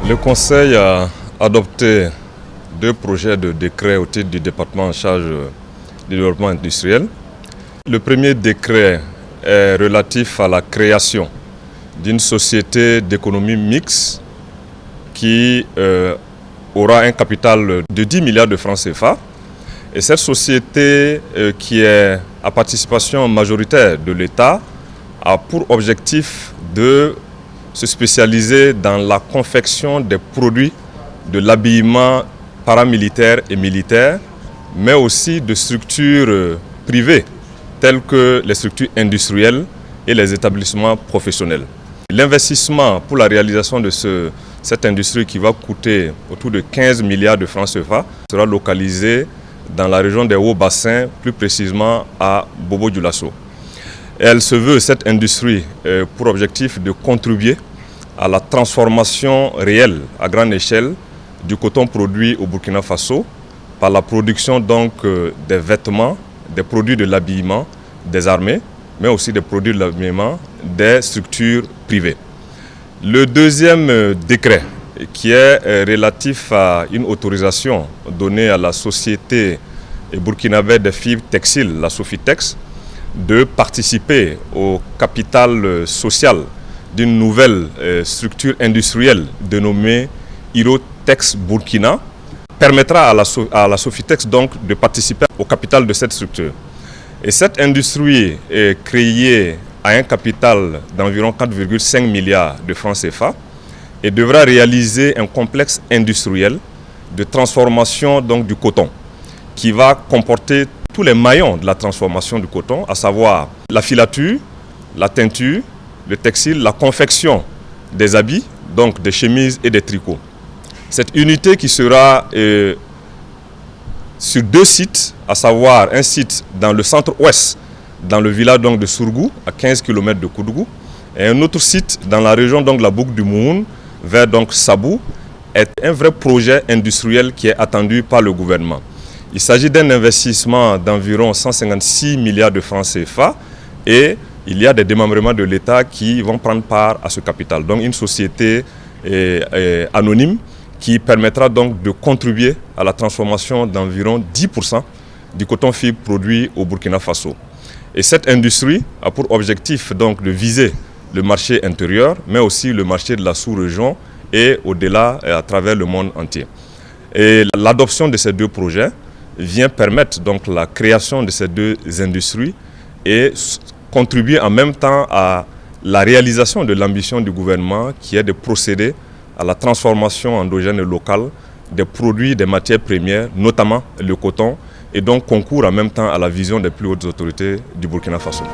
Le Conseil a adopté 2 projets de décret au titre du département en charge du développement industriel. Le premier décret est relatif à la création d'une société d'économie mixte qui aura un capital de 10 milliards de francs CFA. Et cette société qui est à participation majoritaire de l'État a pour objectif de se spécialiser dans la confection des produits de l'habillement paramilitaire et militaire, mais aussi de structures privées telles que les structures industrielles et les établissements professionnels. L'investissement pour la réalisation de cette industrie qui va coûter autour de 15 milliards de francs CFA sera localisé dans la région des Hauts-Bassins, plus précisément à Bobo-Dioulasso. Elle se veut, cette industrie, pour objectif de contribuer à la transformation réelle à grande échelle du coton produit au Burkina Faso par la production donc des vêtements, des produits de l'habillement des armées, mais aussi des produits de l'habillement des structures privées. Le deuxième décret, qui est relatif à une autorisation donnée à la société burkinabé des fibres textiles, la Sofitex, de participer au capital social d'une nouvelle structure industrielle dénommée Irotex Burkina, permettra à la Sofitex donc de participer au capital de cette structure. Et cette industrie est créée à un capital d'environ 4,5 milliards de francs CFA et devra réaliser un complexe industriel de transformation donc, du coton qui va comporter tous les maillons de la transformation du coton, à savoir la filature, la teinture, le textile, la confection des habits, donc des chemises et des tricots. Cette unité qui sera sur 2 sites, à savoir un site dans le centre-ouest, dans le village donc, de Sourgou, à 15 km de Koudougou, et un autre site dans la région donc, de la boucle du Mouhoun, vers donc, Sabou, est un vrai projet industriel qui est attendu par le gouvernement. Il s'agit d'un investissement d'environ 156 milliards de francs CFA et il y a des démembrements de l'État qui vont prendre part à ce capital. Donc une société anonyme qui permettra donc de contribuer à la transformation d'environ 10% du coton fibre produit au Burkina Faso. Et cette industrie a pour objectif donc de viser le marché intérieur, mais aussi le marché de la sous-région et au-delà à travers le monde entier. Et l'adoption de ces 2 projets vient permettre donc la création de ces 2 industries et contribuer en même temps à la réalisation de l'ambition du gouvernement qui est de procéder à la transformation endogène et locale des produits, des matières premières, notamment le coton, et donc concourt en même temps à la vision des plus hautes autorités du Burkina Faso.